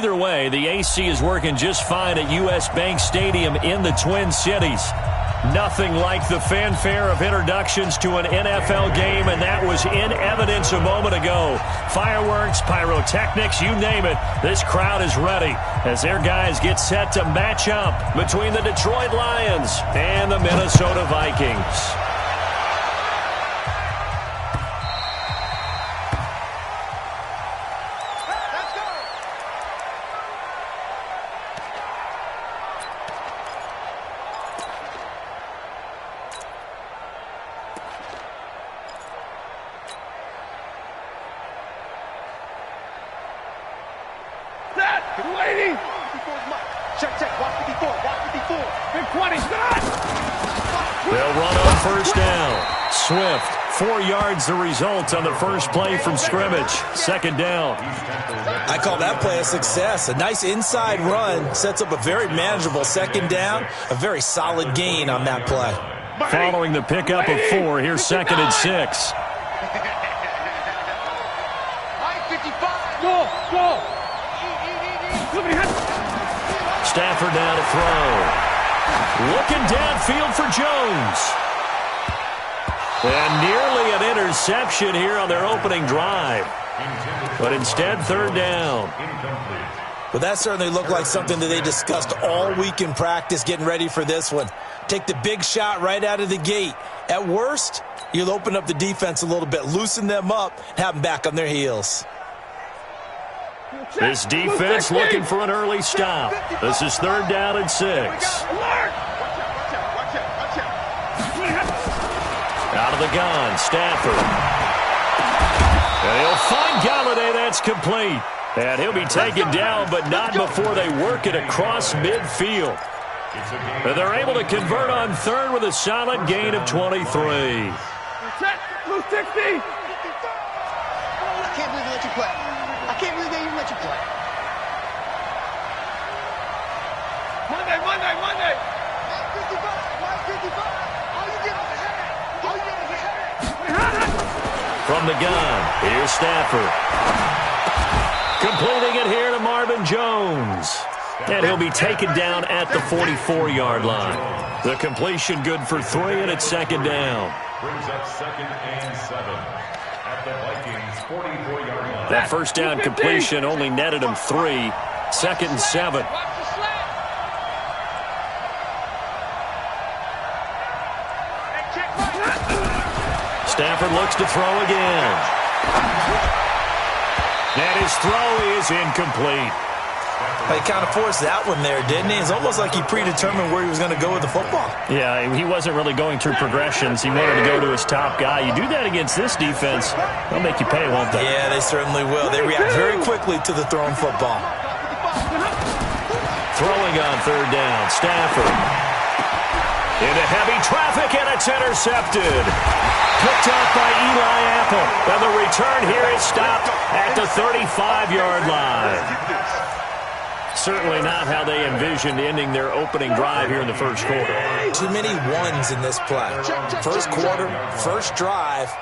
either way, the AC is working just fine at U.S. Bank Stadium in the Twin Cities. Nothing like the fanfare of introductions to an NFL game, and that was in evidence a moment ago. Fireworks, pyrotechnics, you name it. This crowd is ready as their guys get set to match up between the Detroit Lions and the Minnesota Vikings. They'll run on first down. Swift, 4 yards the result on the first play from scrimmage. Second down. I call that play a success. A nice inside run sets up a very manageable second down. A very solid gain on that play. Following the pickup of 4, here's 2nd and 6. Stafford now to throw. Looking downfield for Jones. And nearly an interception here on their opening drive. But instead, 3rd down. Well, that certainly looked like something that they discussed all week in practice getting ready for this one. Take the big shot right out of the gate. At worst, you'll open up the defense a little bit, loosen them up, and have them back on their heels. This defense looking for an early stop. This is 3rd down and 6. Out of the gun, Stafford. And he'll find Galladay. That's complete. And he'll be taken down, but not before they work it across midfield. And they're able to convert on 3rd with a solid gain of 23. I can't believe they let you play. I can't believe they even let you play. Monday. 155. All you did was hit. From the gun, here's Stafford. Completing it here to Marvin Jones. And he'll be taken down at the 44-yard line. The completion good for 3, and it's 2nd down. Brings up 2nd and 7 at the Vikings 44-yard line. That first down completion only netted him 3. 2nd and 7. Stafford looks to throw again. And his throw is incomplete. He kind of forced that one there, didn't he? It's almost like he predetermined where he was going to go with the football. Yeah, he wasn't really going through progressions. He wanted to go to his top guy. You do that against this defense, they'll make you pay, won't they? Yeah, they certainly will. They react very quickly to the thrown football. Throwing on 3rd down, Stafford. Into heavy traffic, and it's intercepted. Picked up by Eli Apple. And the return here is stopped at the 35-yard line. Certainly not how they envisioned ending their opening drive here in the first quarter. Too many ones in this play. First quarter, first drive,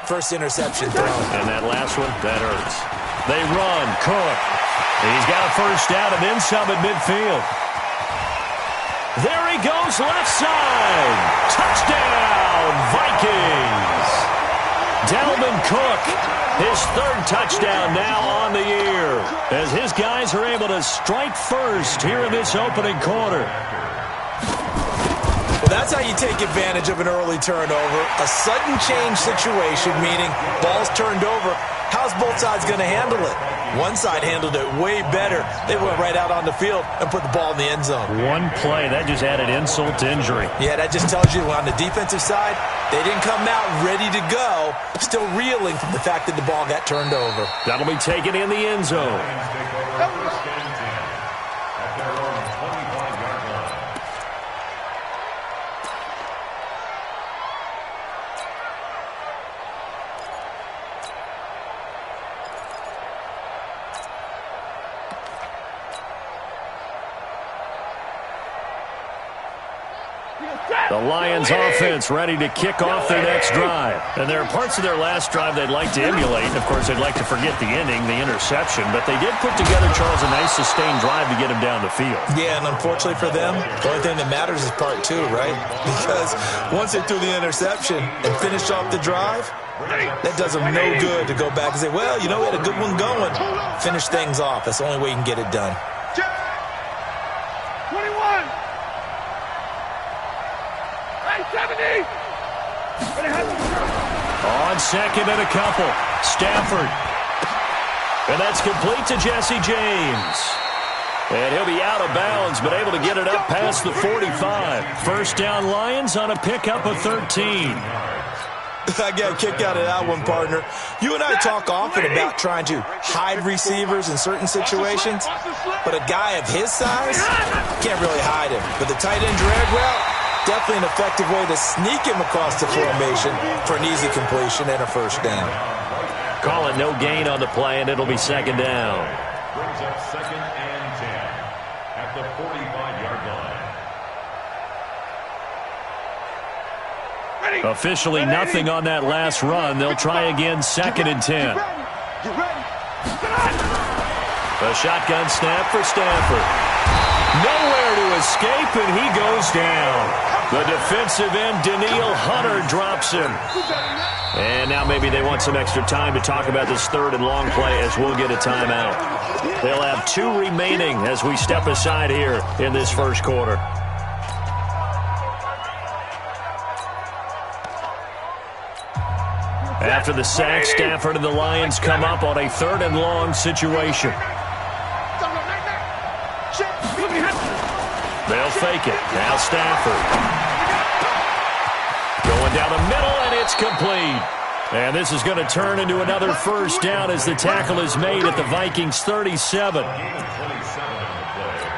first interception thrown. And that last one, that hurts. They run, Cook. He's got a first down and then some at midfield. There he goes, left side. Touchdown, Vikings. Dalvin Cook, his 3rd touchdown now on the year, as his guys are able to strike first here in this opening quarter. Well, that's how you take advantage of an early turnover. A sudden change situation, meaning ball's turned over. How's both sides going to handle it? One side handled it way better. They went right out on the field and put the ball in the end zone. One play, that just added insult to injury. Yeah, that just tells you on the defensive side, they didn't come out ready to go, still reeling from the fact that the ball got turned over. That'll be taken in the end zone. The Lions offense ready to kick off their next drive. And there are parts of their last drive they'd like to emulate. And, of course, they'd like to forget the ending, the interception. But they did put together, Charles, a nice sustained drive to get him down the field. Yeah, and unfortunately for them, the only thing that matters is part two, right? Because once they threw the interception and finished off the drive, that does them no good to go back and say, well, you know, we had a good one going. Finish things off. That's the only way you can get it done. 21. 70. On second and a couple. Stafford. And that's complete to Jesse James. And he'll be out of bounds, but able to get it up past the 45. First down Lions on a pickup of 13. I got a kick out of that one, partner. You and I talk often about trying to hide receivers in certain situations, but a guy of his size can't really hide him. But the tight end drag route, definitely an effective way to sneak him across the formation for an easy completion and a first down. Call it no gain on the play, and it'll be second down. Brings up second and 10 at the 45-yard line. Officially nothing on that last run. They'll try again, second and 10. A shotgun snap for Stafford. Nowhere to escape, and he goes down. The defensive end, Danielle Hunter, drops him. And now maybe they want some extra time to talk about this third and long play as we'll get a timeout. They'll have 2 remaining as we step aside here in this first quarter. After the sack, Stafford and the Lions come up on a third and long situation. They'll fake it. Now Stafford. Going down the middle, and it's complete. And this is going to turn into another first down as the tackle is made at the Vikings 37. Gain of 27 on the play.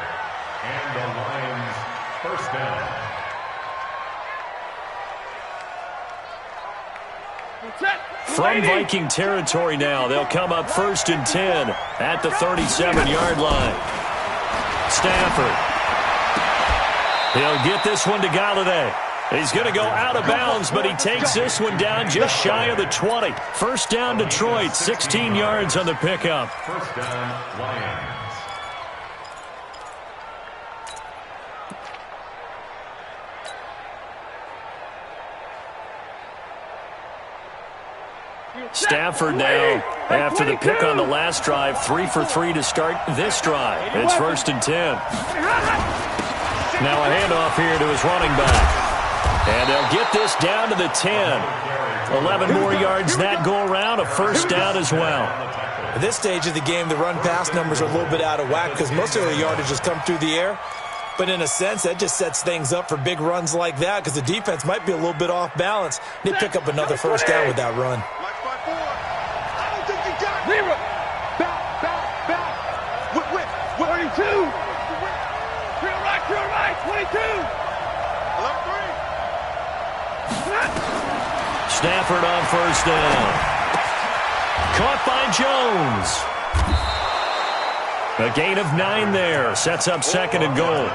And the Lions first down. From Viking territory now, they'll come up first and 10 at the 37-yard line. Stafford. He'll get this one to Galladay. He's going to go out of bounds, but he takes this one down just shy of the 20. First down Detroit, 16 yards on the pickup. First down, Lions. Stafford now, after the pick on the last drive, 3 for 3 to start this drive. It's first and 10. Now a handoff here to his running back. And they'll get this down to the 10. 11 more yards that go around, a first down as well. At this stage of the game, the run-pass numbers are a little bit out of whack because most of the yardage has come through the air. But in a sense, that just sets things up for big runs like that because the defense might be a little bit off balance. They pick up another first down with that run. Back. 22. Pure right, 22. Stafford on first down. Caught by Jones. A gain of 9 there. Sets up second and goal.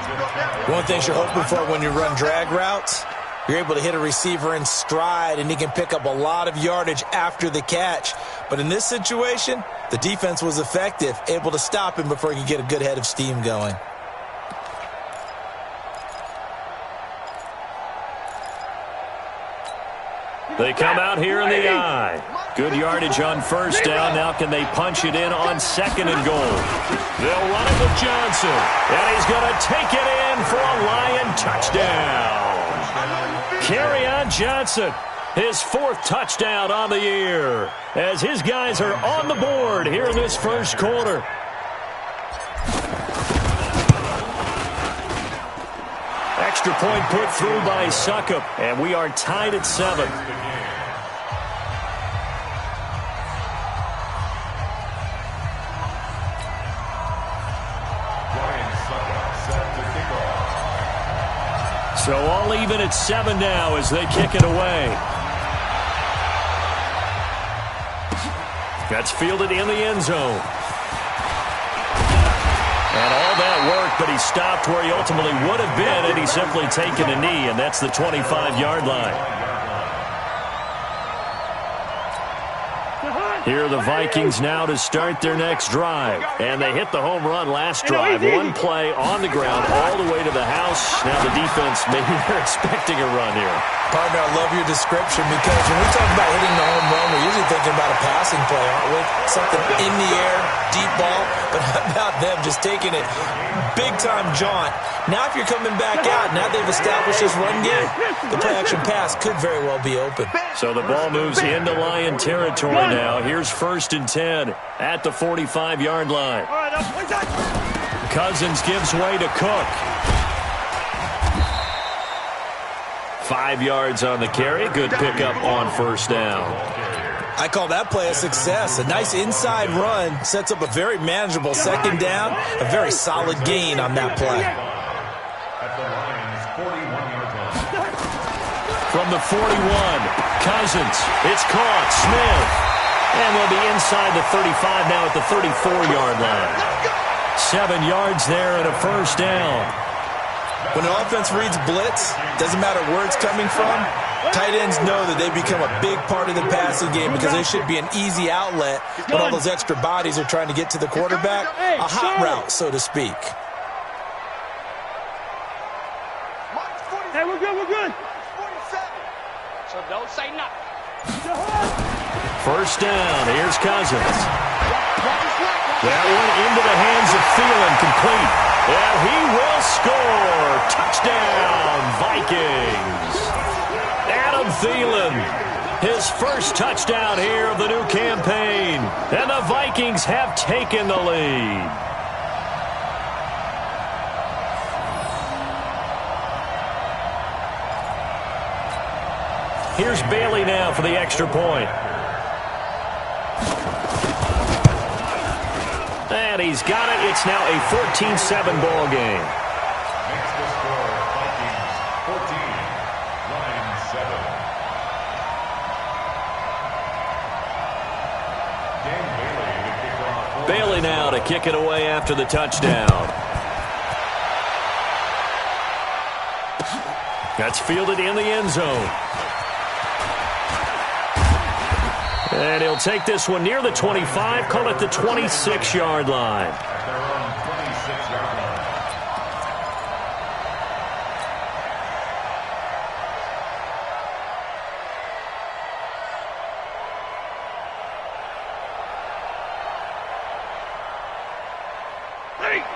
One thing you're hoping for when you run drag routes, you're able to hit a receiver in stride, and he can pick up a lot of yardage after the catch. But in this situation, the defense was effective, able to stop him before he could get a good head of steam going. They come out here in the eye. Good yardage on first down. Now can they punch it in on second and goal? They'll run it with Johnson. And he's going to take it in for a Lion touchdown. Kerryon Johnson, his 4th touchdown on the year, as his guys are on the board here in this first quarter. Extra point put through by Succop, and we are tied at 7. So all even at 7 now as they kick it away. That's fielded in the end zone. And all that work, but he he stopped where he ultimately would have been had he simply taken a knee, and that's the 25-yard line. Here are the Vikings now to start their next drive. And they hit the home run last drive. One play on the ground all the way to the house. Now the defense, maybe they're expecting a run here. Partner, I love your description because when we talk about hitting the home run, we're usually thinking about a passing play, aren't we? Something in the air, deep ball. But how about them just taking it big-time jaunt? Now if you're coming back out, now they've established this run game, the play-action pass could very well be open. So the ball moves into Lion territory now. Here's 1st and 10 at the 45-yard line. Cousins gives way to Cook. 5 yards on the carry. Good pickup on 1st down. I call that play a success. A nice inside run sets up a very manageable 2nd down. A very solid gain on that play. From the 41, Cousins. It's caught. Smith. And we'll be inside the 35 now at the 34-yard line. 7 yards there and a 1st down. When an offense reads blitz, doesn't matter where it's coming from, tight ends know that they become a big part of the passing game because they should be an easy outlet when all those extra bodies are trying to get to the quarterback. A hot route, so to speak. Hey, we're good, we're good. So don't say nothing. 1st down. Here's Cousins. That one into the hands of Thielen, complete. And he will score. Touchdown, Vikings. Adam Thielen, his first touchdown here of the new campaign. And the Vikings have taken the lead. Here's Bailey now for the extra point. And he's got it. It's now a 14-7 ball game. Makes the score Vikings 14, Lions 7. Bailey now to kick it away after the touchdown. That's fielded in the end zone. And he'll take this one near the 25, call it the 26-yard line. At their own 26-yard line.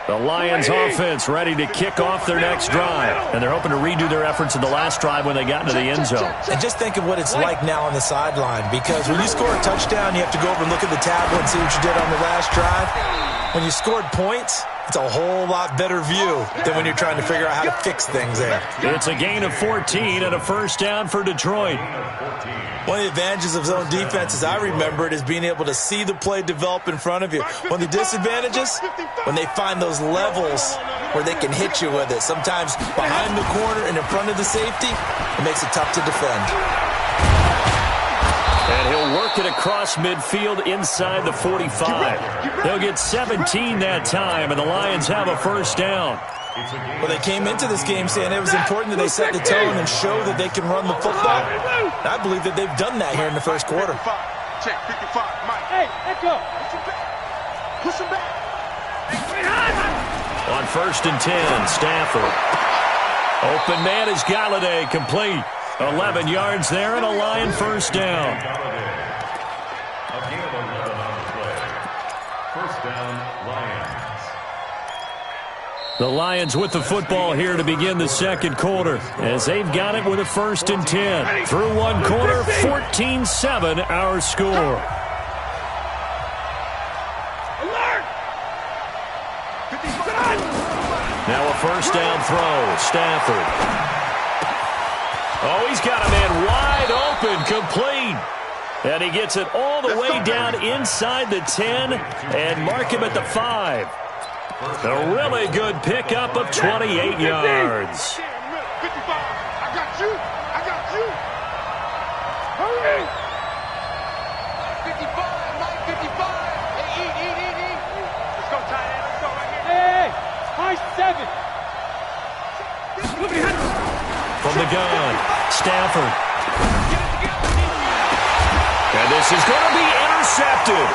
The Lions offense ready to kick off their next drive. And they're hoping to redo their efforts in the last drive when they got into the end zone. And just think of what it's like now on the sideline, because when you score a touchdown, you have to go over and look at the tablet and see what you did on the last drive. When you scored points, it's a whole lot better view than when you're trying to figure out how to fix things there. It's a gain of 14 and a 1st down for Detroit. One of the advantages of zone defense, as I remember it, is being able to see the play develop in front of you. One of the disadvantages, when they find those levels where they can hit you with it. Sometimes behind the corner and in front of the safety, it makes it tough to defend. And he'll work it across midfield inside the 45. They'll get 17 that time, and the Lions have a 1st down. Well, they came into this game saying it was important that they set the tone and show that they can run the football. And I believe that they've done that here in the first quarter. Check 55, Mike. Hey, echo. Push him back. On 1st and 10, Stafford. Open man is Galladay, complete. 11 yards there and a Lion 1st down. A gain of 11 on the play. 1st down, Lions. The Lions with the football here to begin the second quarter as they've got it with a 1st and 10. Through one quarter, 14-7 our score. Now a 1st down throw, Stafford. Oh, he's got a man wide open, complete. And he gets it all the way down inside the 10 and mark him at the 5. A really good pickup of 28 yards. 55. I got you. I got you. Hurry. 55. Mike, 55. Hey, eat. Let's go, tight end. Let's go right here. Hey, high 7. gun. Stafford. And this is going to be intercepted.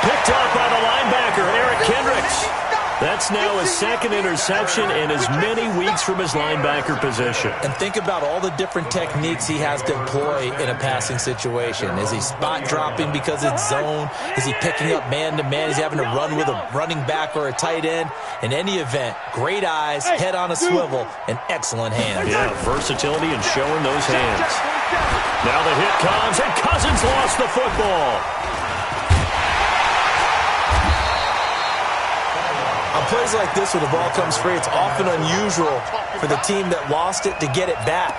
Picked up by the linebacker, Eric Kendricks. That's now his second interception in as many weeks from his linebacker position. And think about all the different techniques he has to employ in a passing situation. Is he spot dropping because it's zone? Is he picking up man-to-man? Is he having to run with a running back or a tight end? In any event, great eyes, head on a swivel, and excellent hands. Yeah, versatility and showing those hands. Now the hit comes, and Cousins lost the football. On plays like this where the ball comes free, it's often unusual for the team that lost it to get it back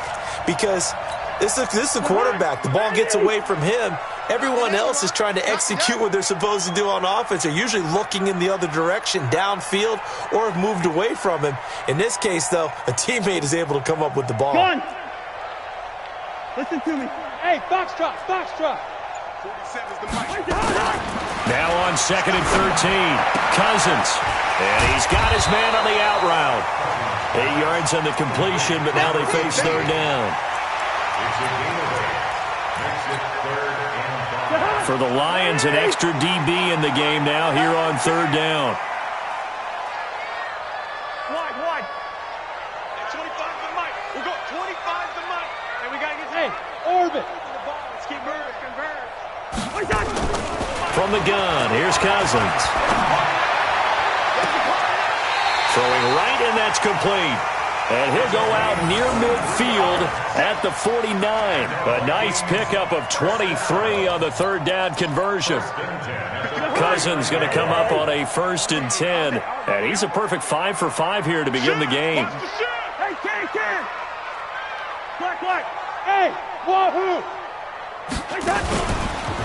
because this is the quarterback. The ball gets away from him. Everyone else is trying to execute what they're supposed to do on offense. They're usually looking in the other direction, downfield, or have moved away from him. In this case, though, a teammate is able to come up with the ball. Gun. Listen to me. Hey, foxtrot, foxtrot. 47's the mic. Now on 2nd and 13, Cousins. And he's got his man on the out route. 8 yards on the completion, but now they face third down. For the Lions, an extra DB in the game now here on third down. Wide. 25's the mic. We go 25's the mic. And we got to get, hey, orbit. Let's keep moving. Converge. From the gun, here's Cousins. Throwing right, and that's complete. And he'll go out near midfield at the 49. A nice pickup of 23 on the third down conversion. Cousins going to come up on a 1st and 10. And he's a perfect 5 for 5 here to begin the game. Hey, Ken. Black. Hey, wahoo.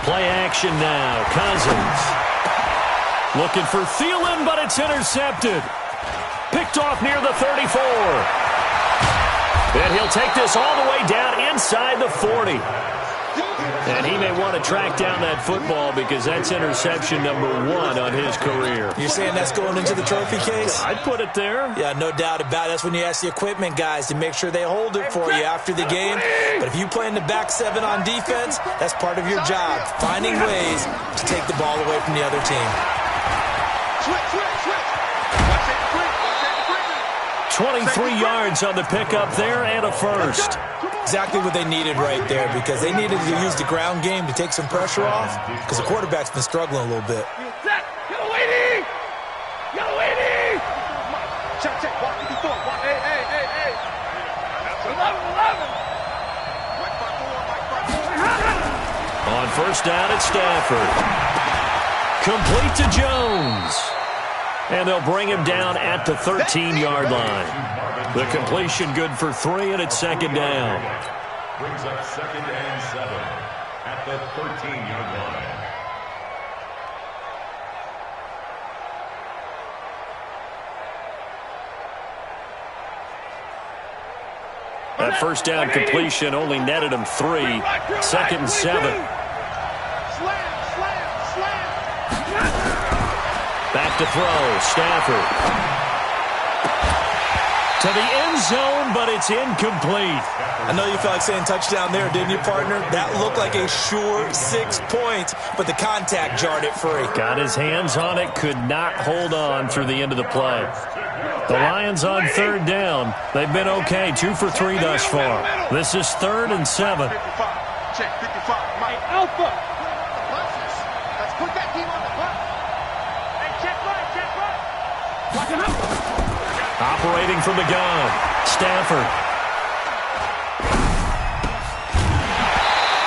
Play action now. Cousins. Looking for Thielen, but it's intercepted. Picked off near the 34. And he'll take this all the way down inside the 40. And he may want to track down that football because that's interception number 1 on his career. You're saying that's going into the trophy case? I'd put it there. Yeah, no doubt about it. That's when you ask the equipment guys to make sure they hold it for you after the game. But if you play in the back 7 on defense, that's part of your job, finding ways to take the ball away from the other team. Switch. 23 yards on the pickup there and a first. Exactly what they needed right there because they needed to use the ground game to take some pressure off because the quarterback's been struggling a little bit. Yellow 80! Check. Walk 54. Hey. 11. On first down, it's Stafford. Complete to Jones. And they'll bring him down at the 13-yard line. The completion good for 3, and it's 2nd down. Brings up 2nd and 7 at the 13-yard line. That first down completion only netted him 3. 2nd and 7. Slam. Back to throw, Stafford. To the end zone, but it's incomplete. I know you felt like saying touchdown there, didn't you, partner? That looked like a sure 6 points, but the contact jarred it free. Got his hands on it, could not hold on through the end of the play. The Lions on third down. They've been okay, 2 for 3 thus far. This is 3rd and 7. 55. Check 55. Mike Alpha. Let's put that team on the bus. Hey, check right. Lock him up. Operating from the gun, Stafford.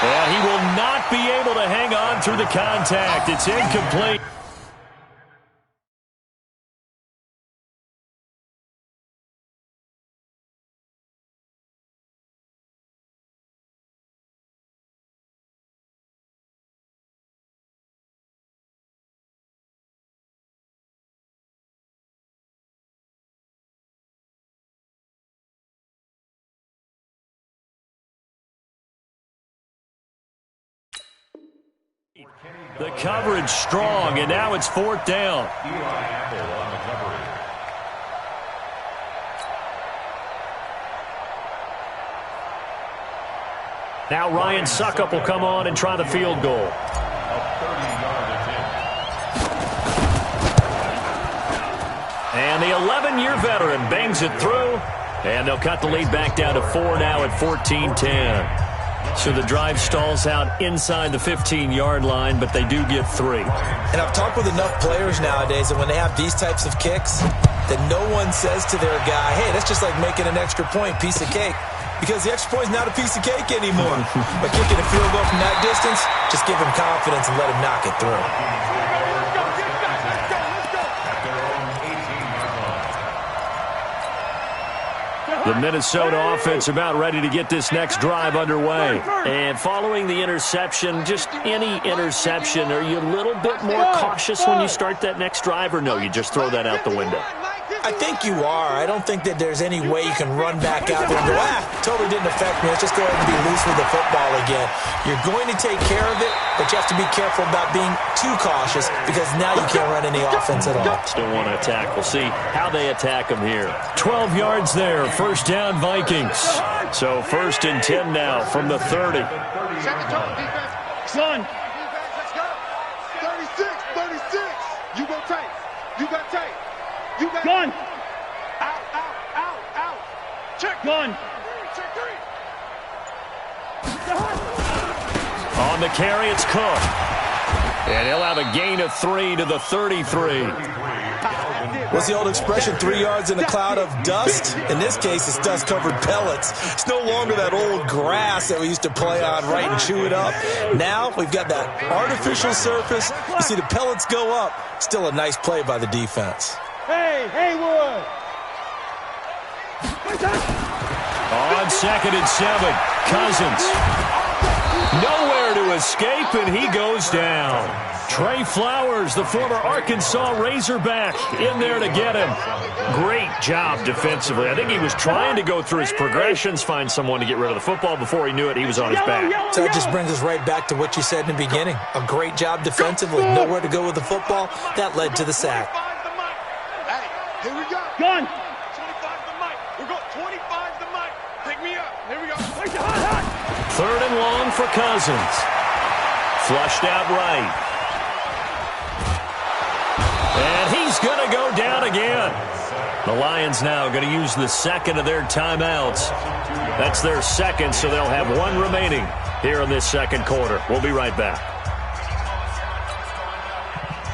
And he will not be able to hang on through the contact. It's incomplete. The coverage strong, and now it's 4th down. Eli Apple on the coverage. Now Ryan Suckup will come on and try the field goal. And the 11-year veteran bangs it through, and they'll cut the lead back down to 4 now at 14-10. So the drive stalls out inside the 15-yard line, but they do get 3. And I've talked with enough players nowadays that when they have these types of kicks, that no one says to their guy, hey, that's just like making an extra point, piece of cake. Because the extra point is not a piece of cake anymore. But kicking a field goal from that distance, just give him confidence and let him knock it through. The Minnesota offense about ready to get this next drive underway. And following the interception, just any interception, are you a little bit more cautious when you start that next drive, or no, you just throw that out the window? I think you are. I don't think that there's any way you can run back out there and go, totally didn't affect me. Let's just go ahead and be loose with the football again. You're going to take care of it, but you have to be careful about being too cautious because now you can't run any offense at all. Still want to attack. We'll see how they attack them here. 12 yards there. First down, Vikings. So 1st and 10 now from the 30. Second total, defense. Son. Defense, let's go. 36. You go tight. You got tight. You got gun. Out. Check gun. Check 3. On the carry, it's Cook. And he'll have a gain of 3 to the 33. What's the old expression, 3 yards in a cloud of dust? In this case, it's dust-covered pellets. It's no longer that old grass that we used to play on, right, and chew it up. Now we've got that artificial surface. You see the pellets go up. Still a nice play by the defense. Hey, Haywood. On 2nd and 7, Cousins. Nowhere to escape, and he goes down. Trey Flowers, the former Arkansas Razorback, in there to get him. Great job defensively. I think he was trying to go through his progressions, find someone to get rid of the football. Before he knew it, he was on his back. So that just brings us right back to what you said in the beginning. A great job defensively. Nowhere to go with the football. That led to the sack. Here we go. Gun. 25 the mic. We're going 25 the mic. Pick me up. Here we go. 3rd and long for Cousins. Flushed out right. And he's going to go down again. The Lions now going to use the 2nd of their timeouts. That's their 2nd, so they'll have 1 remaining here in this 2nd quarter. We'll be right back.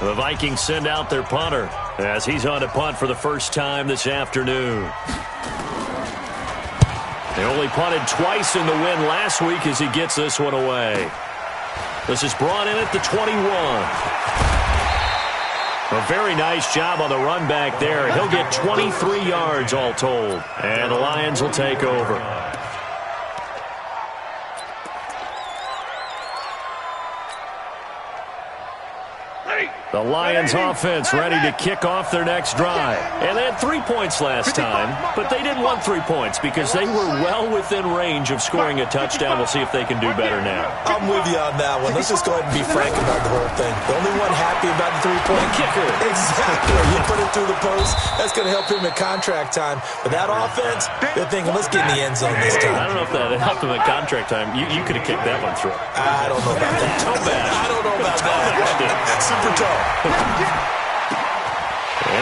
The Vikings send out their punter as he's on to punt for the first time this afternoon. They only punted twice in the win last week as he gets this one away. This is brought in at the 21. A very nice job on the run back there. He'll get 23 yards all told. And the Lions will take over. The Lions offense ready to kick off their next drive. And they had 3 points last time, but they didn't want 3 points because they were well within range of scoring a touchdown. We'll see if they can do better now. I'm with you on that one. Let's just go ahead and be frank about the whole thing. The only one happy about the 3-point kicker. Exactly. You put it through the post. That's going to help him at contract time. But that offense, they're thinking, let's get in the end zone this time. I don't know if that helped him at contract time. You could have kicked that one through. I don't know about that. Toe bash. I don't know about that. Super toe. And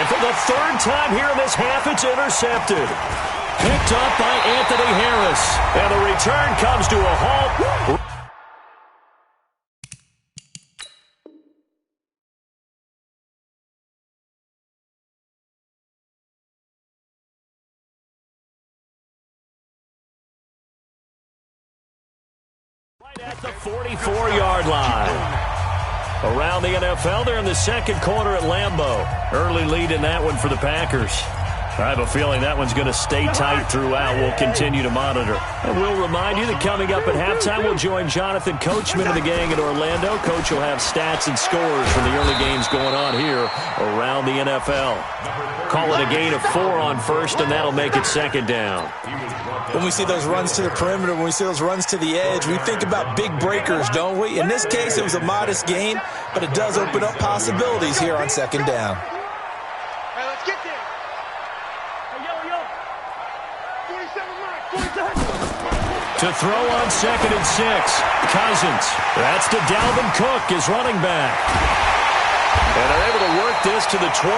for the 3rd time here in this half, it's intercepted. Picked up by Anthony Harris. And the return comes to a halt. Right at the 44-yard line. Around the NFL, they're in the 2nd quarter at Lambeau. Early lead in that one for the Packers. I have a feeling that one's going to stay tight throughout. We'll continue to monitor. And we'll remind you that coming up at halftime, we'll join Jonathan Coachman of the gang in Orlando. Coach will have stats and scores from the early games going on here around the NFL. Call it a gain of 4 on 1st, and that'll make it 2nd down. When we see those runs to the perimeter, when we see those runs to the edge, we think about big breakers, don't we? In this case, it was a modest gain, but it does open up possibilities here on 2nd down. Hey, let's get there. Hey, yo. 47 right. 47. To throw on 2nd and 6. Cousins. That's to Dalvin Cook, his running back. And they're able to work this to the 25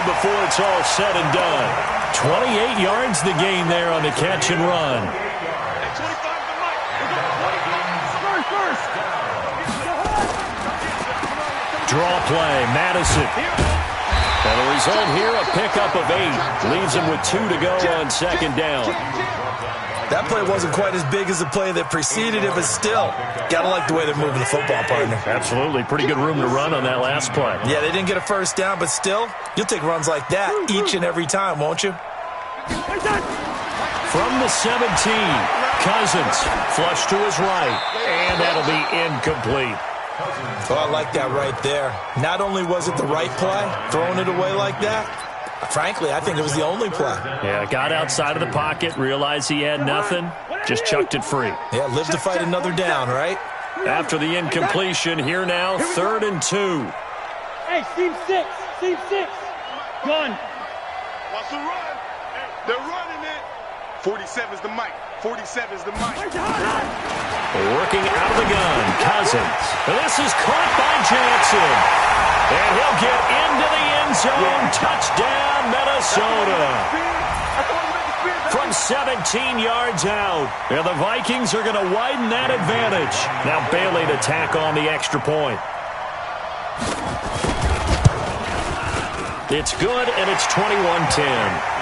before it's all said and done. 28 yards the gain there on the catch and run. Draw play, Madison. And the result here, a pickup of 8. Leaves him with 2 to go on 2nd down. That play wasn't quite as big as the play that preceded it, but still, gotta like the way they're moving the football, partner. Absolutely. Pretty good room to run on that last play. Yeah, they didn't get a first down, but still, you'll take runs like that each and every time, won't you? From the 17, Cousins, flush to his right, and that'll be incomplete. Oh, I like that right there. Not only was it the right play, throwing it away like that, frankly, I think it was the only play. Yeah, got outside of the pocket, realized he had nothing, just chucked it free. Yeah, live to fight another down, right? After the incompletion, here now, 3rd and 2. Hey, Team 6. Team 6. Gun. Watch the run. They're running it. 47's the mic. 47's the mic. Working out of the gun, Cousins. This is caught by Jackson. And he'll get into the end zone. Touchdown, Minnesota. From 17 yards out. And the Vikings are going to widen that advantage. Now Bailey to tack on the extra point. It's good, and it's 21-10.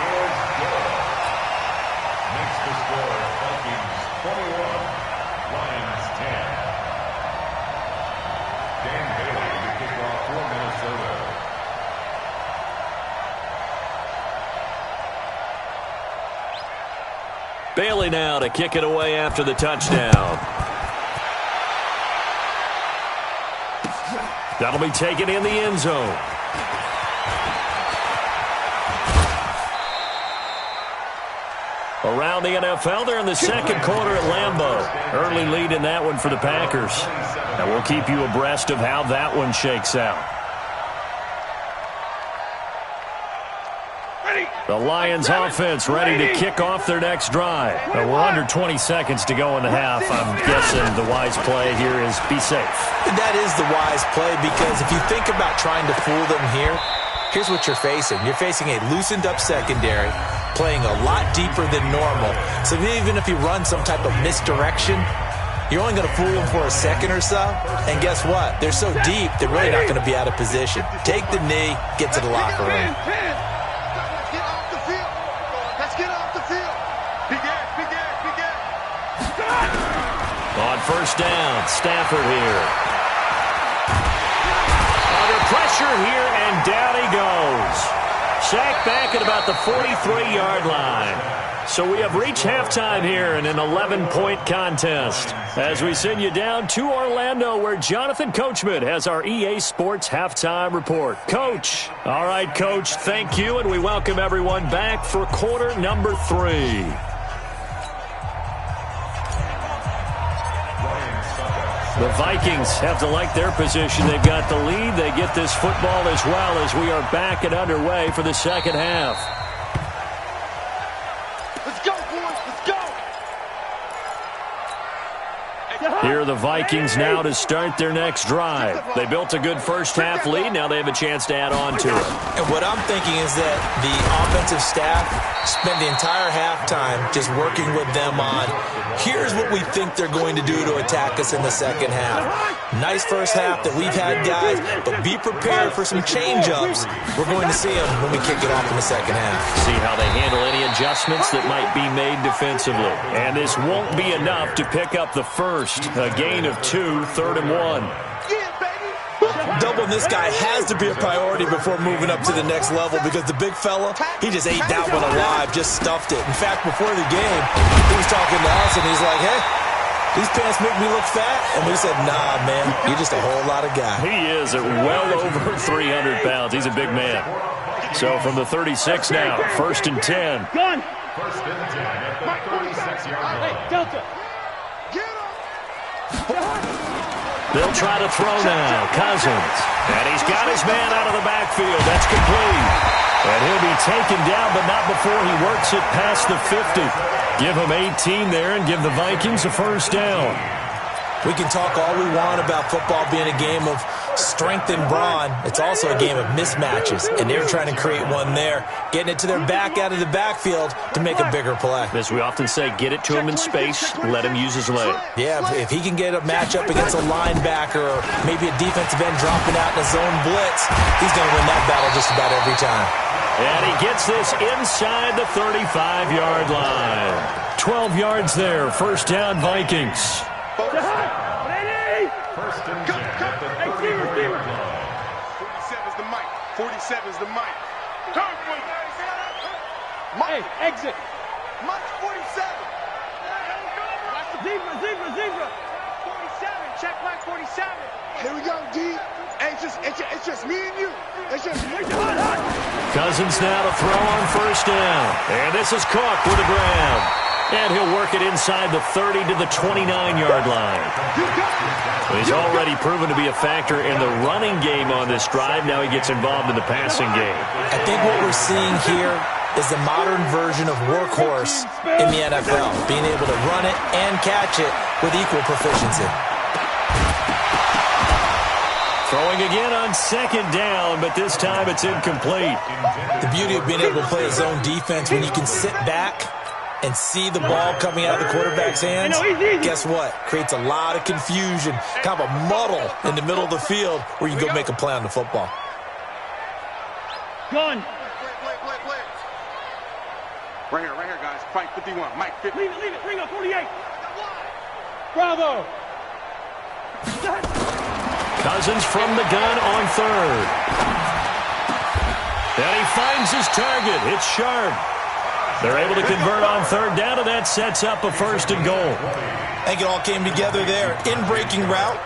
Bailey now to kick it away after the touchdown. That'll be taken in the end zone. Around the NFL, they're in the second quarter at Lambeau. Early lead in that one for the Packers. And we'll keep you abreast of how that one shakes out. The Lions offense ready to kick off their next drive. We're under 20 seconds to go in the half. I'm guessing the wise play here is be safe. That is the wise play, because if you think about trying to fool them here, here's what you're facing. You're facing a loosened up secondary, playing a lot deeper than normal. So even if you run some type of misdirection, you're only going to fool them for a second or so. And guess what? They're so deep, they're really not going to be out of position. Take the knee, get to the locker room. On first down, Stafford here. Under pressure here, and down he goes. Sacked back at about the 43-yard line. So we have reached halftime here in an 11-point contest. As we send you down to Orlando, where Jonathan Coachman has our EA Sports halftime report. Coach. All right, Coach, thank you, and we welcome everyone back for quarter number 3. The Vikings have to like their position. They've got the lead. They get this football as well as we are back and underway for the second half. Let's go, boys. Let's go. Here are the Vikings now to start their next drive. They built a good first-half lead. Now they have a chance to add on to it. And what I'm thinking is that the offensive staff spent the entire halftime just working with them on, here's what we think they're going to do to attack us in the second half. Nice first half that we've had, guys, but be prepared for some change-ups. We're going to see them when we kick it off in the second half. See how they handle any adjustments that might be made defensively. And this won't be enough to pick up the first. A gain of 2, 3rd and 1. Doubling this guy has to be a priority before moving up to the next level, because the big fella, he just ate that one alive, just stuffed it. In fact, before the game, he was talking to us, and he's like, hey, these pants make me look fat. And we said, nah, man, you're just a whole lot of guy. He is at well over 300 pounds. He's a big man. So from the 36 now, 1st and 10. Gun. First and 10 at the 36-yard line. Hey, Delta. They'll try to throw now. Cousins. And he's got his man out of the backfield. That's complete. And he'll be taken down, but not before he works it past the 50. Give him 18 there and give the Vikings a first down. We can talk all we want about football being a game of strength and brawn. It's also a game of mismatches, and they're trying to create one there, getting it to their back out of the backfield to make a bigger play. As we often say, get it to him in space, let him use his leg. Yeah, if he can get a matchup against a linebacker or maybe a defensive end dropping out in a zone blitz, he's going to win that battle just about every time. And he gets this inside the 35-yard line. 12 yards there, first down Vikings. First and 10 at the 30-yard line. 47's the mic. 47's the mic. Turn, boy. Hey, exit. Mike 47. Zebra. 47. Check Mike 47. Here we go, D. Hey, it's just me and you. It's just me. Cousins now to throw on first down. And this is Cook with a grab. And he'll work it inside the 30 to the 29-yard line. He's already proven to be a factor in the running game on this drive. Now he gets involved in the passing game. I think what we're seeing here is the modern version of workhorse in the NFL, being able to run it and catch it with equal proficiency. Throwing again on second down, but this time it's incomplete. The beauty of being able to play a zone defense when you can sit back and see the ball coming out of the quarterback's hands, guess what? Creates a lot of confusion, kind of a muddle in the middle of the field where you can go make a play on the football. Gun. Right here, guys. Fight 51. Mike 50. Leave it. Bring up 48. Bravo. Cousins from the gun on third. And he finds his target. It's Sharp. They're able to convert on third down, and that sets up a first and goal. I think it all came together there. In-breaking route,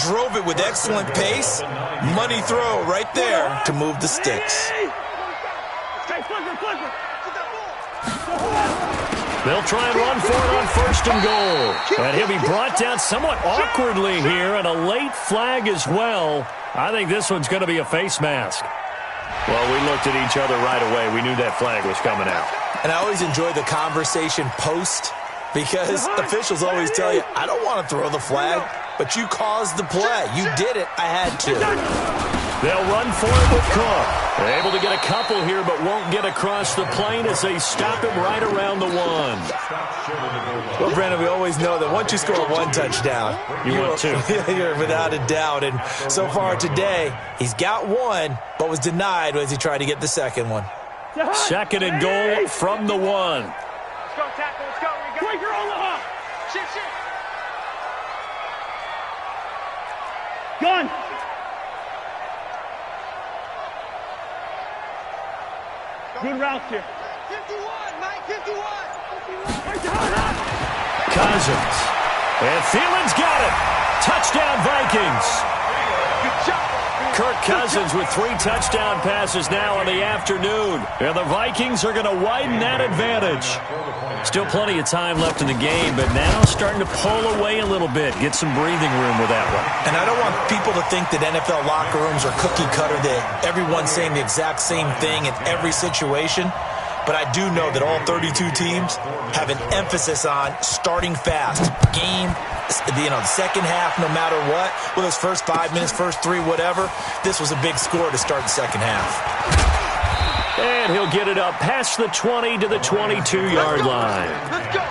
drove it with excellent pace. Money throw right there to move the sticks. They'll try and run for it on first and goal. And he'll be brought down somewhat awkwardly here, and a late flag as well. I think this one's going to be a face mask. Well, we looked at each other right away. We knew that flag was coming out. And I always enjoy the conversation post because officials always tell you, I don't want to throw the flag, but you caused the play. You did it. I had to. They'll run for it with Cook. They're able to get a couple here, but won't get across the plane as they stop him right around the one. Well, Brandon, we always know that once you score one touchdown, want two. You're without a doubt. And so far today, he's got one, but was denied as he tried to get the second one. Second and goal from the one. Let's go, tackle. Let's go. Breaker on the hop. Shit. Gun. Good route here. 51, Mike, 51. Cousins. And Thielen's got it. Touchdown, Vikings. Good job. Kirk Cousins with 3 touchdown passes now in the afternoon. And the Vikings are going to widen that advantage. Still plenty of time left in the game, but now starting to pull away a little bit. Get some breathing room with that one. And I don't want people to think that NFL locker rooms are cookie cutter, that everyone's saying the exact same thing in every situation. But I do know that all 32 teams have an emphasis on starting fast. Game, the second half, no matter what, whether it's first 5 minutes, first 3, whatever, this was a big score to start the second half. And he'll get it up past the 20 to the 22-yard line. Let's go.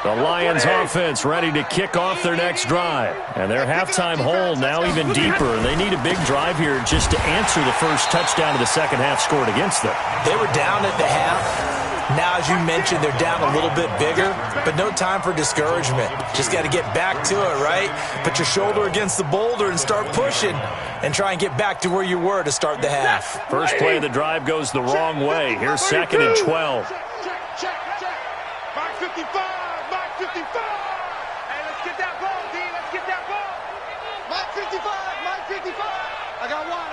The Lions offense ready to kick off their next drive. And their halftime hole now even deeper. And they need a big drive here just to answer the first touchdown of the second half scored against them. They were down at the half. Now, as you mentioned, they're down a little bit bigger, but no time for discouragement. Just got to get back to it, right? Put your shoulder against the boulder and start pushing and try and get back to where you were to start the half. First play of the drive goes the wrong way. Here's second and 12. Check. Mark 55. Mark 55. Hey, let's get that ball, D. Let's get that ball. Mark 55. Mark 55. I got one.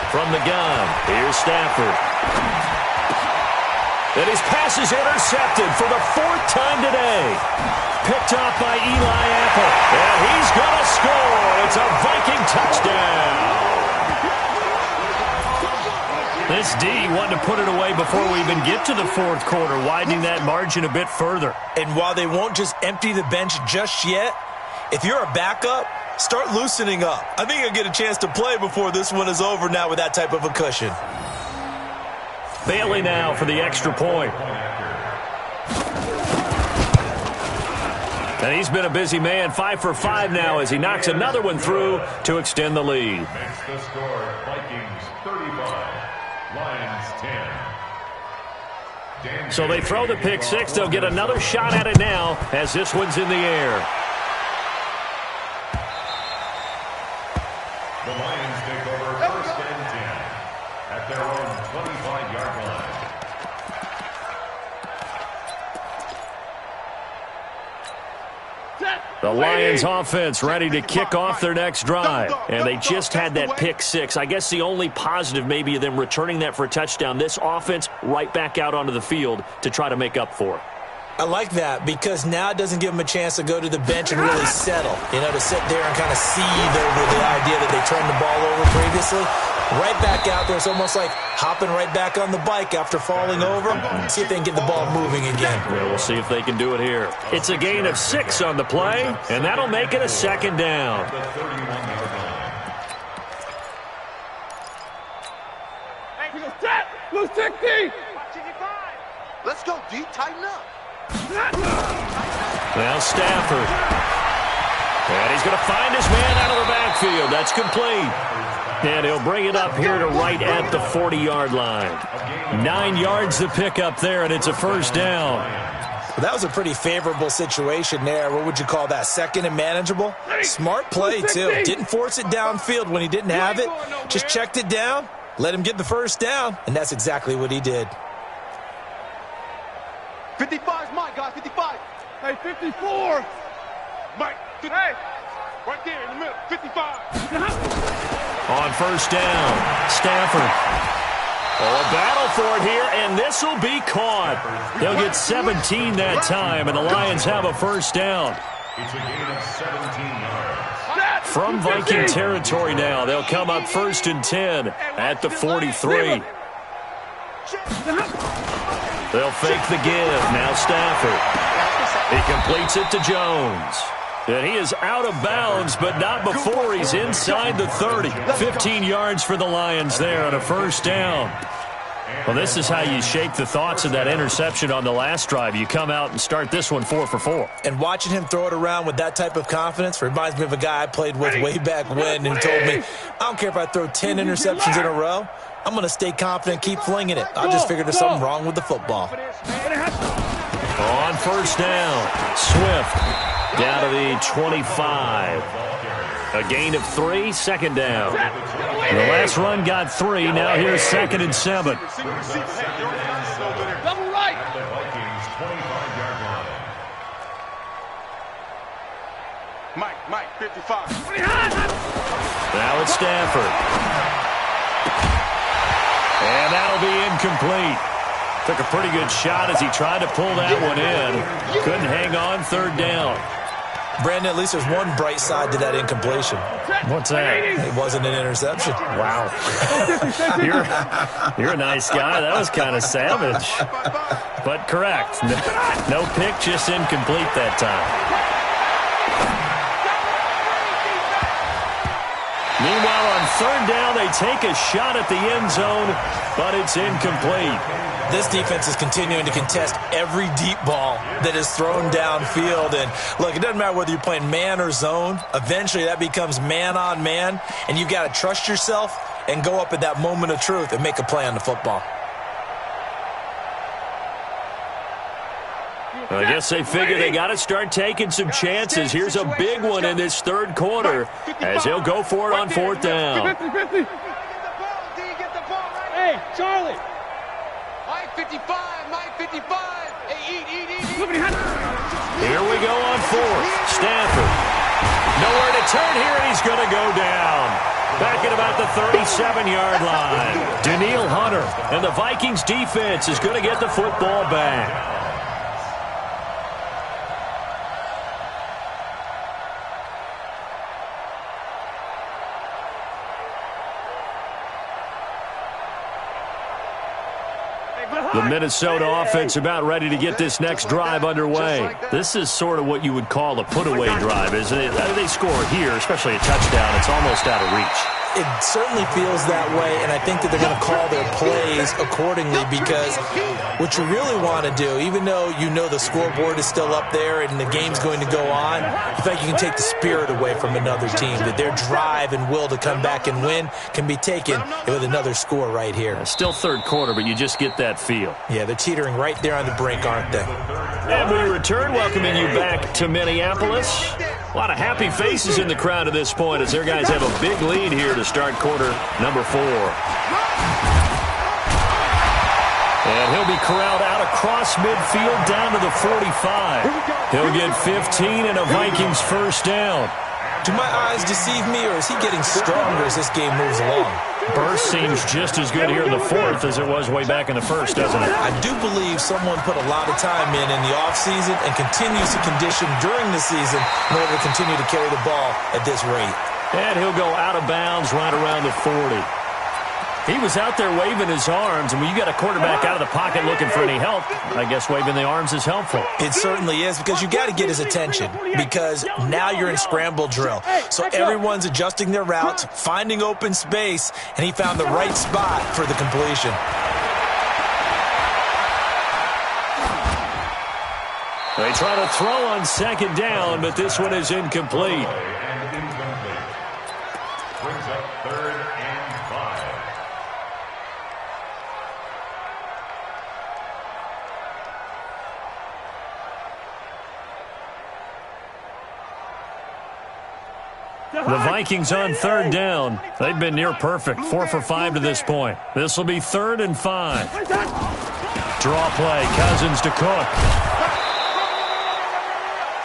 From the gun, here's Stafford. And his pass is intercepted for the 4th time today. Picked off by Eli Apple. And he's going to score. It's a Viking touchdown. This D wanted to put it away before we even get to the 4th quarter, widening that margin a bit further. And while they won't just empty the bench just yet, if you're a backup, start loosening up. I think you'll get a chance to play before this one is over now with that type of a cushion. Bailey now for the extra point. And he's been a busy man, 5 for 5 now as he knocks another one through to extend the lead. Makes the score Vikings 35, Lions 10. So they throw the pick six. They'll get another shot at it now as this one's in the air. The Lions take over 1st and 10 at their own 25-yard line. The Lions offense ready to kick off their next drive. And they just had that pick six. I guess the only positive maybe of them returning that for a touchdown. This offense right back out onto the field to try to make up for it. I like that because now it doesn't give them a chance to go to the bench and really settle. You know, to sit there and kind of seethe over the idea that they turned the ball over previously. Right back out there. It's almost like hopping right back on the bike after falling over. See if they can get the ball moving again. Yeah, we'll see if they can do it here. It's a gain of 6 on the play, and that'll make it a 2nd down. The 31-yard line. Blue 60. Let's go, D. Tighten up. Now Stafford. And he's going to find his man out of the backfield. That's complete. And he'll bring it up here to right at the 40-yard line. 9 yards to pick up there, and it's a 1st down. Well, that was a pretty favorable situation there. What would you call that? 2nd and manageable? Smart play, too. Didn't force it downfield when he didn't have it. Just checked it down, let him get the 1st down, and that's exactly what he did. 55 is Mike, guys. 55. Hey, 54. Mike. Hey. Right there in the middle. 55. On 1st down, Stafford. Oh, a battle for it here, and this will be caught. They'll get 17 that time, and the Lions have a 1st down. It's a gain of 17 yards. From Viking territory now, they'll come up 1st and 10 at the 43. They'll fake the give. Now Stafford. He completes it to Jones. And he is out of bounds, but not before he's inside the 30. 15 yards for the Lions there on a 1st down. Well, this is how you shape the thoughts of that interception on the last drive. You come out and start this one 4 for 4. And watching him throw it around with that type of confidence reminds me of a guy I played with way back when who told me, I don't care if I throw 10 interceptions in a row. I'm going to stay confident, keep flinging it. I just figured there's something wrong with the football. On 1st down, Swift down to the 25. A gain of 3, 2nd down. The last run got 3. Now here's 2nd and 7. Double right. The Vikings 25-yard line. Mike, 55. Now it's Stafford. And that'll be incomplete. Took a pretty good shot as he tried to pull that one in. Couldn't hang on 3rd down. Brandon, at least there's one bright side to that incompletion. What's that? It wasn't an interception. Wow. You're a nice guy. That was kind of savage. But correct. No pick, just incomplete that time. Meanwhile, on 3rd down, they take a shot at the end zone, but it's incomplete. This defense is continuing to contest every deep ball that is thrown downfield. And look, it doesn't matter whether you're playing man or zone. Eventually, that becomes man on man, and you've got to trust yourself and go up at that moment of truth and make a play on the football. I guess they figure they got to start taking some chances. Here's a big one in this 3rd quarter as he'll go for it on 4th down. Hey, Charlie. Mike 55, Mike 55. Hey, eat. Here we go on 4th. Stafford. Nowhere to turn here, and he's going to go down. Back at about the 37-yard line. Daniil Hunter, and the Vikings defense is going to get the football back. The Minnesota offense about ready to get this next drive underway. This is sort of what you would call a put-away drive, isn't it? They score here, especially a touchdown. It's almost out of reach. It certainly feels that way, and I think that they're going to call their plays accordingly, because what you really want to do, even though you know the scoreboard is still up there and the game's going to go on, you think you can take the spirit away from another team, that their drive and will to come back and win can be taken with another score right here. Still third quarter, but you just get that feel. Yeah, they're teetering right there on the brink, aren't they? And we return, welcoming you back to Minneapolis. A lot of happy faces in the crowd at this point as their guys have a big lead here to start quarter number 4. And he'll be corralled out across midfield down to the 45. He'll get 15 and a Vikings first down. Do my eyes deceive me, or is he getting stronger as this game moves along? Burst seems just as good here in the fourth as it was way back in the first, doesn't it? I do believe someone put a lot of time in the offseason and continues to condition during the season in order to continue to carry the ball at this rate. And he'll go out of bounds right around the 40. He was out there waving his arms, and when you got a quarterback out of the pocket looking for any help, I guess waving the arms is helpful. It certainly is, because you got to get his attention, because now you're in scramble drill. So everyone's adjusting their routes, finding open space, and he found the right spot for the completion. They try to throw on second down, but this one is incomplete. Brings up 3rd and 5. The Vikings on third down. They've been near perfect, 4 for 5 to this point. This will be 3rd and 5. Draw play, Cousins to Cook.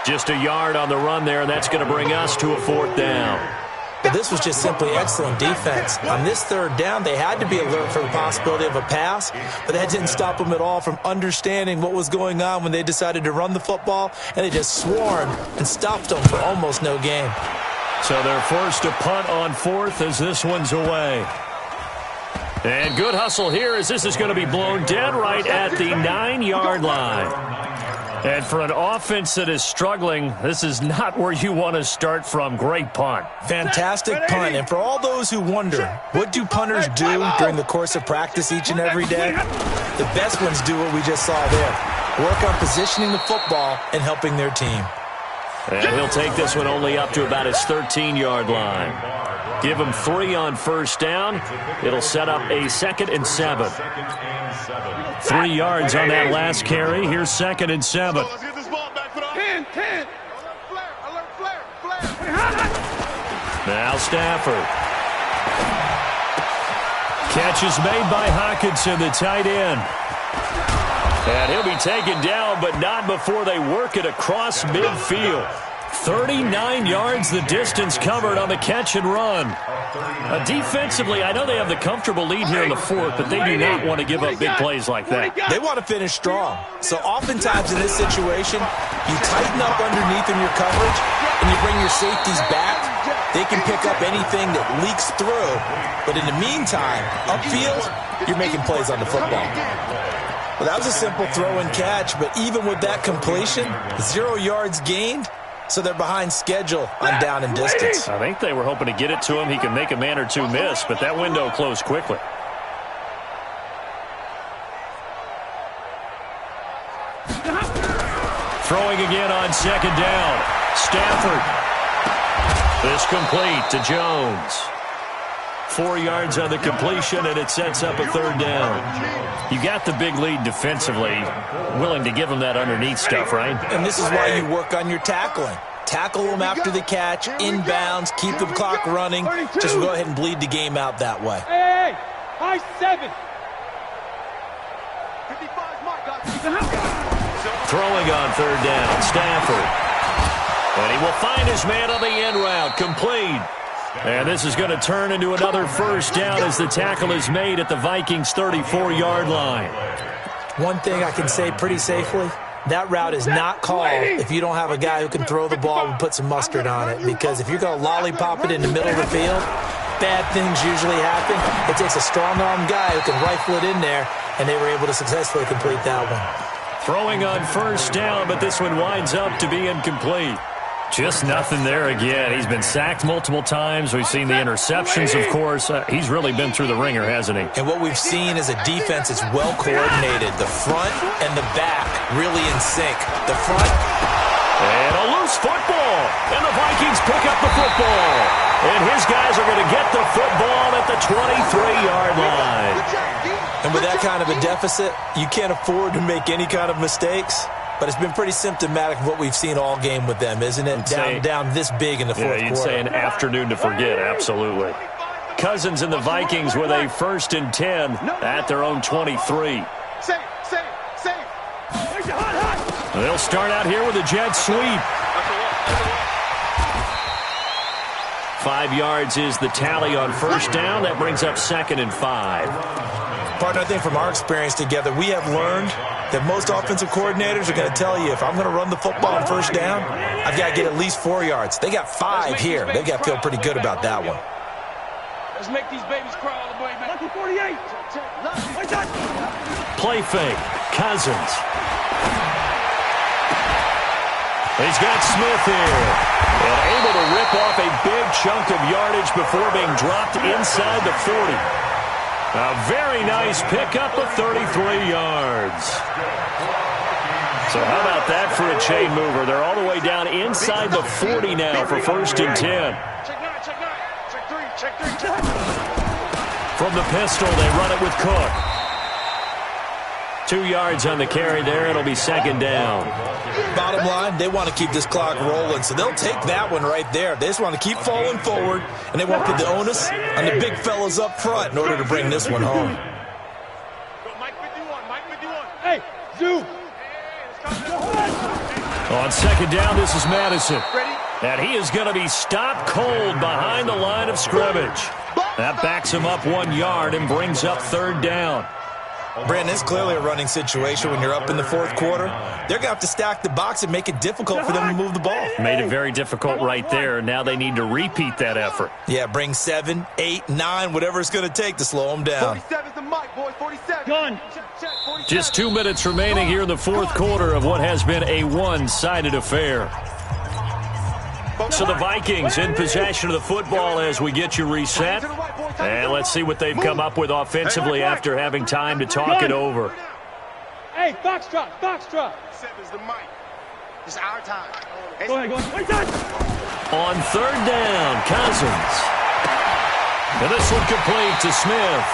Just a yard on the run there, and that's going to bring us to a 4th down. But this was just simply excellent defense. On this third down, they had to be alert for the possibility of a pass, but that didn't stop them at all from understanding what was going on when they decided to run the football, and they just swarmed and stopped them for almost no gain. So they're forced to punt on 4th as this one's away. And good hustle here as this is going to be blown dead right at the 9-yard line. And for an offense that is struggling, this is not where you want to start from. Great punt. Fantastic punt. And for all those who wonder, what do punters do during the course of practice each and every day? The best ones do what we just saw there. Work on positioning the football and helping their team. And he'll take this one only up to about his 13-yard line. Give him 3 on first down. It'll set up a 2nd and 7. 3 yards on that last carry. Here's 2nd and 7. Let's get this ball back for the 10. Alert flare. Now Stafford. Catch is made by Hockenson, the tight end. And he'll be taken down, but not before they work it across midfield. 39 yards the distance covered on the catch and run. Defensively, I know they have the comfortable lead here in the 4th, but they do not want to give up big plays like that. They want to finish strong. So oftentimes in this situation, you tighten up underneath in your coverage, and you bring your safeties back. They can pick up anything that leaks through. But in the meantime, upfield, you're making plays on the football. Well, that was a simple throw and catch, but even with that completion, 0 yards gained, so they're behind schedule on down and distance. I think they were hoping to get it to him. He can make a man or two miss, but that window closed quickly. Throwing again on second down. Stafford. This complete to Jones. 4 yards on the completion, and it sets up a 3rd down. You got the big lead defensively, willing to give them that underneath stuff, right? And this is why you work on your tackling. Tackle them after the catch, inbounds, keep the clock running. Just go ahead and bleed the game out that way. Hey, high 7. 55 mark, Throwing on 3rd down, Stafford. And he will find his man on the end route, complete. And this is going to turn into another first down as the tackle is made at the Vikings' 34-yard line. One thing I can say pretty safely, that route is not called if you don't have a guy who can throw the ball and put some mustard on it. Because if you're going to lollipop it in the middle of the field, bad things usually happen. It takes a strong-arm guy who can rifle it in there, and they were able to successfully complete that one. Throwing on first down, but this one winds up to be incomplete. Just nothing there again. He's been sacked multiple times. We've seen the interceptions, of course. He's really been through the ringer, hasn't he? And what we've seen is a defense that's well coordinated. The front and the back really in sync. The front. And a loose football. And the Vikings pick up the football. And his guys are going to get the football at the 23-yard line. And with that kind of a deficit, you can't afford to make any kind of mistakes. But it's been pretty symptomatic of what we've seen all game with them, isn't it? Down this big in the fourth quarter. You'd say an afternoon to forget, absolutely. Cousins and the Vikings with a 1st and 10 at their own 23. They'll start out here with a jet sweep. 5 yards is the tally on first down. That brings up 2nd and 5. Partner, I think from our experience together, we have learned that most offensive coordinators are going to tell you, if I'm going to run the football on first down, I've got to get at least 4 yards. They got 5 here. They've got to feel pretty good about that one. Let's make these babies cry all the way, man. Lucky 48. Play fake. Cousins. He's got Smith here. And able to rip off a big chunk of yardage before being dropped inside the 40. A very nice pickup of 33 yards. So how about that for a chain mover? They're all the way down inside the 40 now for 1st and 10. Check 9, check 3. From the pistol, they run it with Cook. 2 yards on the carry there. It'll be 2nd down. Bottom line, they want to keep this clock rolling, so they'll take that one right there. They just want to keep falling forward, and they want to put the onus on the big fellas up front in order to bring this one home. Mike 51. Hey, Zoo. On 2nd down, this is Madison. And he is going to be stopped cold behind the line of scrimmage. That backs him up 1 yard and brings up 3rd down. Brandon, it's clearly a running situation when you're up in the fourth quarter. They're going to have to stack the box and make it difficult for them to move the ball. Made it very difficult right there. Now they need to repeat that effort. Yeah, bring 7, 8, 9, whatever it's going to take to slow them down. 47's the mic, boys. 47. Gun. Just 2 minutes remaining here in the fourth quarter of what has been a one-sided affair. So the Vikings in possession of the football as we get you reset. And let's see what they've come up with offensively after having time to talk it over. Hey, box drop. 7's the mic. It's our time. Go ahead. On 3rd down, Cousins. And this one complete to Smith.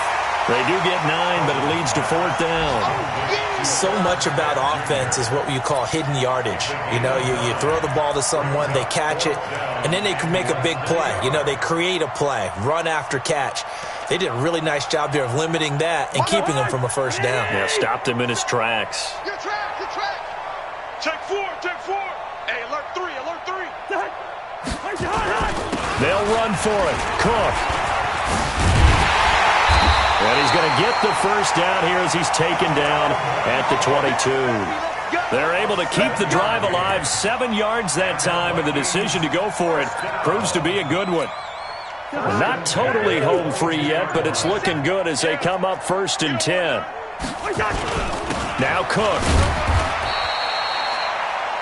They do get 9, but it leads to 4th down. So much about offense is what you call hidden yardage. You know, you throw the ball to someone, they catch it, and then they can make a big play. You know, they create a play, run after catch. They did a really nice job there of limiting that and keeping him from a first down. Yeah, stopped him in his tracks. Good track. Check 4. Hey, alert 3. They'll run for it. Cook. And he's going to get the first down here as he's taken down at the 22. They're able to keep the drive alive, 7 yards that time, and the decision to go for it proves to be a good one. Not totally home free yet, but it's looking good as they come up 1st and 10. Now Cook.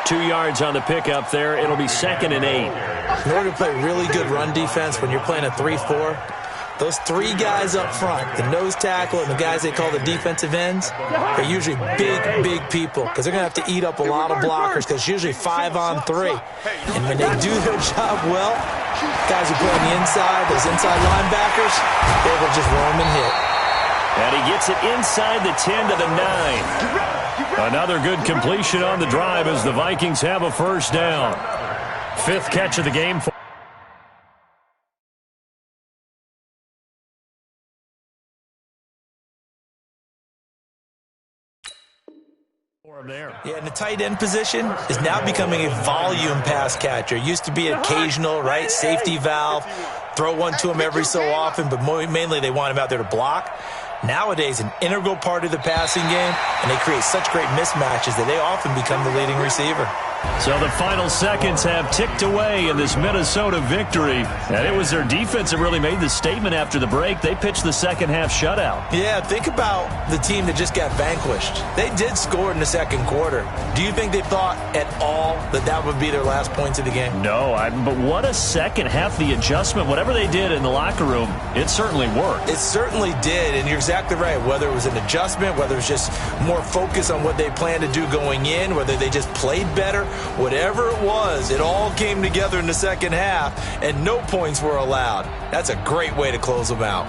2 yards on the pickup there. It'll be 2nd and 8. In order to play really good run defense when you're playing a 3-4, those 3 guys up front, the nose tackle and the guys they call the defensive ends, are usually big people because they're going to have to eat up a lot of blockers because it's usually 5 on 3. And when they do their job well, guys who play on the inside, those inside linebackers, they will just roam and hit. And he gets it inside the 10 to the 9. Another good completion on the drive as the Vikings have a first down. 5th catch of the game for Yeah, and the tight end position is now becoming a volume pass catcher. It used to be occasional, right? Safety valve, throw one to him every so often, but mainly they want him out there to block. Nowadays, an integral part of the passing game, and they create such great mismatches that they often become the leading receiver. So the final seconds have ticked away in this Minnesota victory. And it was their defense that really made the statement after the break. They pitched the second-half shutout. Yeah, think about the team that just got vanquished. They did score in the second quarter. Do you think they thought at all that that would be their last points of the game? No, but what a second half. The adjustment, whatever they did in the locker room, it certainly worked. It certainly did, and you're exactly right. Whether it was an adjustment, whether it was just more focus on what they planned to do going in, whether they just played better, whatever it was, it all came together in the second half, and no points were allowed. That's a great way to close them out.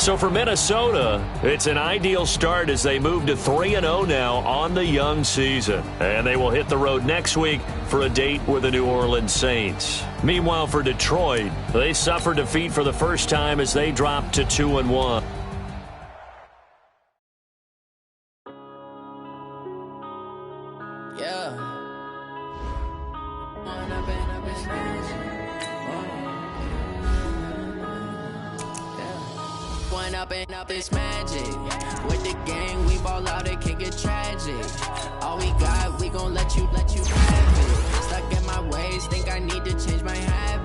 So for Minnesota, it's an ideal start as they move to 3-0 now on the young season. And they will hit the road next week for a date with the New Orleans Saints. Meanwhile, for Detroit, they suffered defeat for the first time as they dropped to 2-1. Up this magic with the gang, we ball out, it can get tragic. All we got, we gon' let you have it. Stuck in my ways, think I need to change my habits.